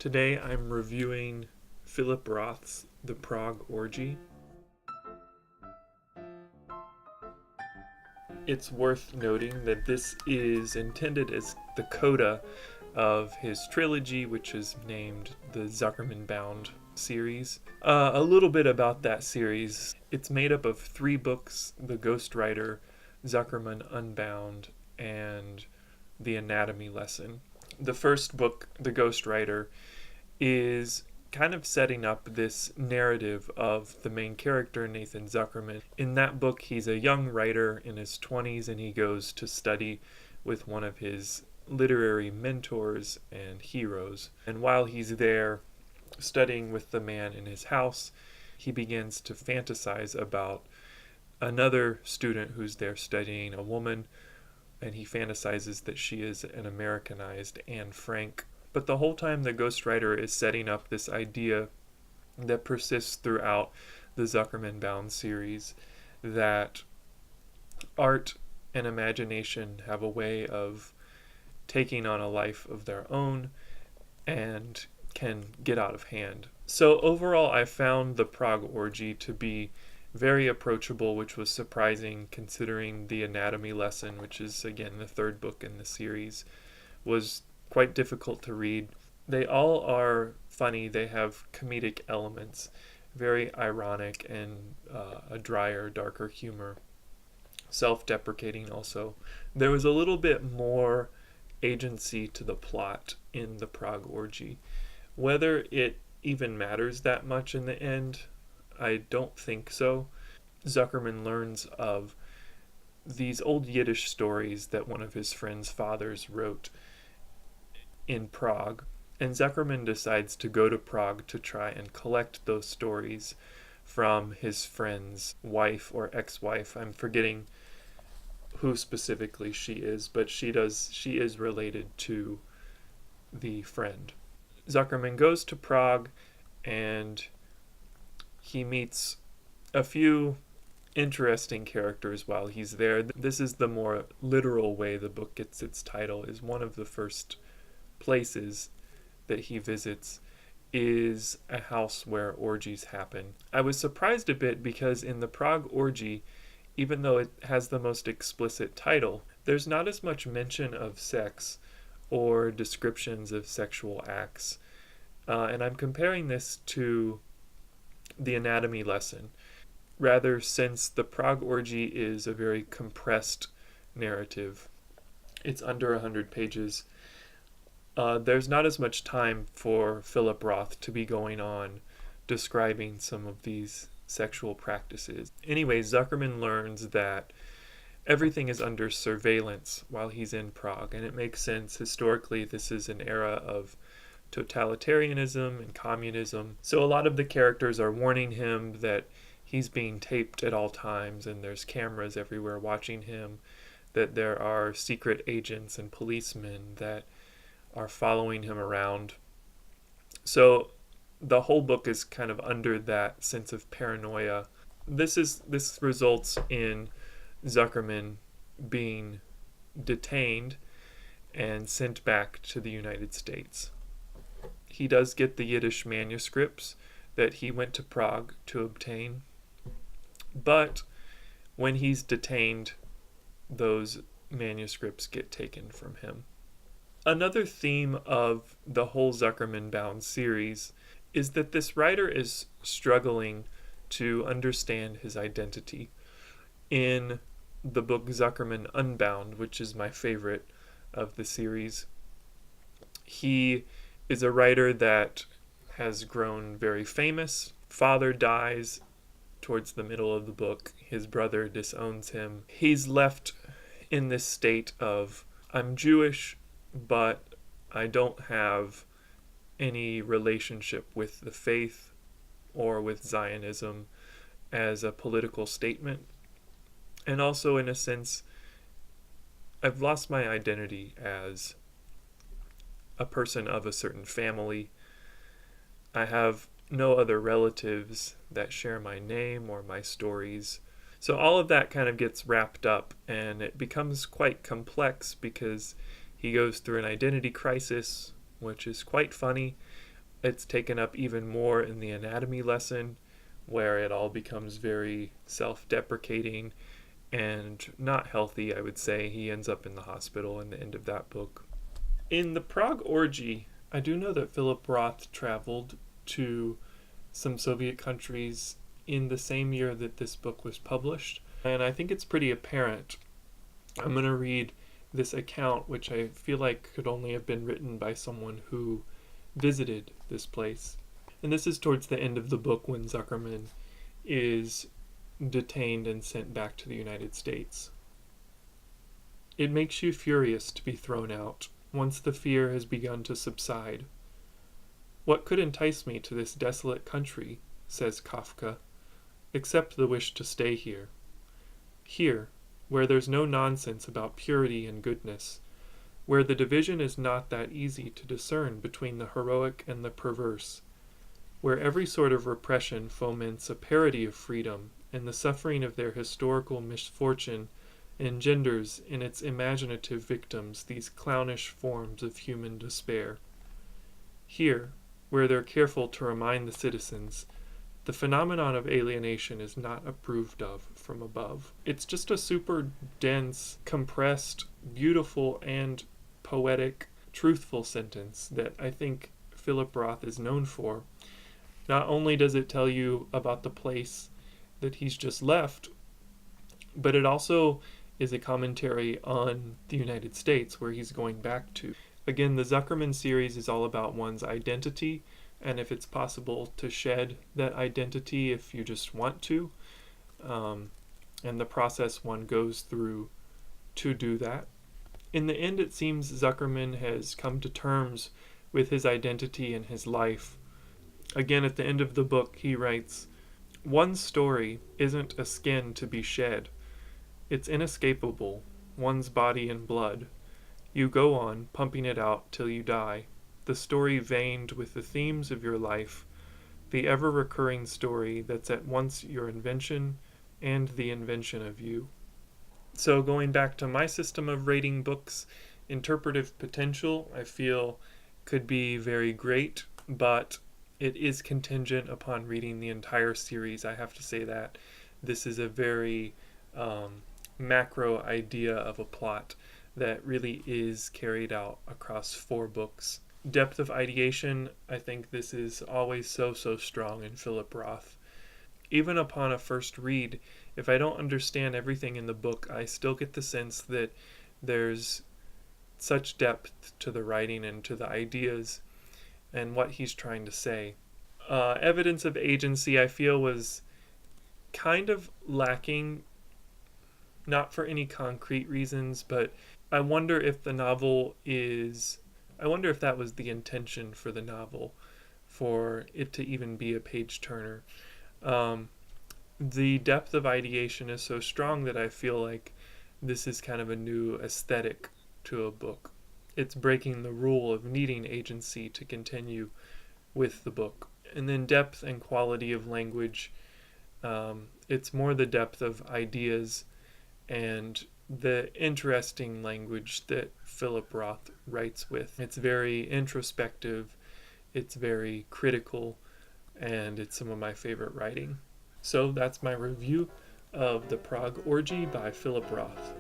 Today I'm reviewing Philip Roth's The Prague Orgy. It's worth noting that this is intended as the coda of his trilogy, which is named the Zuckerman Bound series. A little bit about that series. It's made up of 3 books: The Ghostwriter, Zuckerman Unbound, and The Anatomy Lesson. The first book, The Ghostwriter, is kind of setting up this narrative of the main character, Nathan Zuckerman. In that book, he's a young writer in his 20s, and he goes to study with one of his literary mentors and heroes. And while he's there studying with the man in his house, he begins to fantasize about another student who's there studying, a woman, and he fantasizes that she is an Americanized Anne Frank. But the whole time the ghostwriter is setting up this idea that persists throughout the Zuckerman Bound series, that art and imagination have a way of taking on a life of their own and can get out of hand. So overall, I found the Prague Orgy to be very approachable, which was surprising considering The Anatomy Lesson, which is again the 3rd book in the series, was quite difficult to read. They all are funny. They have comedic elements, very ironic, and a drier, darker humor. Self-deprecating also. There was a little bit more agency to the plot in the Prague Orgy. Whether it even matters that much in the end, I don't think so. Zuckerman learns of these old Yiddish stories that one of his friend's fathers wrote in Prague, and Zuckerman decides to go to Prague to try and collect those stories from his friend's wife or ex-wife. I'm forgetting who specifically she is, but she is related to the friend. Zuckerman goes to Prague and he meets a few interesting characters while he's there. This is the more literal way the book gets its title. Is one of the first places that he visits is a house where orgies happen. I was surprised a bit because in the Prague Orgy, even though it has the most explicit title, there's not as much mention of sex or descriptions of sexual acts. And I'm comparing this to The Anatomy Lesson. Rather, since the Prague Orgy is a very compressed narrative, it's under 100 pages, there's not as much time for Philip Roth to be going on describing some of these sexual practices. Anyway, Zuckerman learns that everything is under surveillance while he's in Prague, and it makes sense. Historically, this is an era of totalitarianism and communism. So a lot of the characters are warning him that he's being taped at all times, and there's cameras everywhere watching him, that there are secret agents and policemen that are following him around. So the whole book is kind of under that sense of paranoia. This results in Zuckerman being detained and sent back to the United States. He does get the Yiddish manuscripts that he went to Prague to obtain, but when he's detained, those manuscripts get taken from him. Another theme of the whole Zuckerman Bound series is that this writer is struggling to understand his identity. In the book Zuckerman Unbound, which is my favorite of the series, he is a writer that has grown very famous. Father dies towards the middle of the book. His brother disowns him. He's left in this state of, I'm Jewish, but I don't have any relationship with the faith or with Zionism as a political statement. And also, in a sense, I've lost my identity as a person of a certain family. I have no other relatives that share my name or my stories. So all of that kind of gets wrapped up, and it becomes quite complex because he goes through an identity crisis, which is quite funny, It's taken up even more in the anatomy lesson, where it all becomes very self-deprecating and not healthy, I would say. He ends up in the hospital in the end of that book. In the Prague Orgy, I do know that Philip Roth traveled to some Soviet countries in the same year that this book was published, and I think it's pretty apparent. I'm going to read this account, which I feel like could only have been written by someone who visited this place. And this is towards the end of the book when Zuckerman is detained and sent back to the United States. It makes you furious to be thrown out, once the fear has begun to subside. What could entice me to this desolate country, says Kafka, except the wish to stay here? Here, where there's no nonsense about purity and goodness, where the division is not that easy to discern between the heroic and the perverse, where every sort of repression foments a parody of freedom, and the suffering of their historical misfortune engenders in its imaginative victims these clownish forms of human despair. Here, where they're careful to remind the citizens, the phenomenon of alienation is not approved of from above. It's just a super dense, compressed, beautiful, and poetic, truthful sentence that I think Philip Roth is known for. Not only does it tell you about the place that he's just left, but it also is a commentary on the United States, where he's going back to. Again, the Zuckerman series is all about one's identity, and if it's possible to shed that identity if you just want to, and the process one goes through to do that. In the end, it seems Zuckerman has come to terms with his identity and his life. Again, at the end of the book, he writes, "One's story isn't a skin to be shed. It's inescapable, one's body and blood. You go on, pumping it out till you die, the story veined with the themes of your life, the ever-recurring story that's at once your invention and the invention of you." So going back to my system of rating books, interpretive potential, I feel, could be very great, but it is contingent upon reading the entire series. I have to say that this is a very macro idea of a plot that really is carried out across 4 books. Depth of ideation, I think this is always so strong in Philip Roth. Even upon a first read, if I don't understand everything in the book, I still get the sense that there's such depth to the writing and to the ideas and what he's trying to say. Evidence of agency, I feel, was kind of lacking, not for any concrete reasons, but I wonder if that was the intention for the novel, for it to even be a page turner. The depth of ideation is so strong that I feel like this is kind of a new aesthetic to a book. It's breaking the rule of needing agency to continue with the book. And then depth and quality of language, it's more the depth of ideas and the interesting language that Philip Roth writes with. It's very introspective, it's very critical, and it's some of my favorite writing. So that's my review of The Prague Orgy by Philip Roth.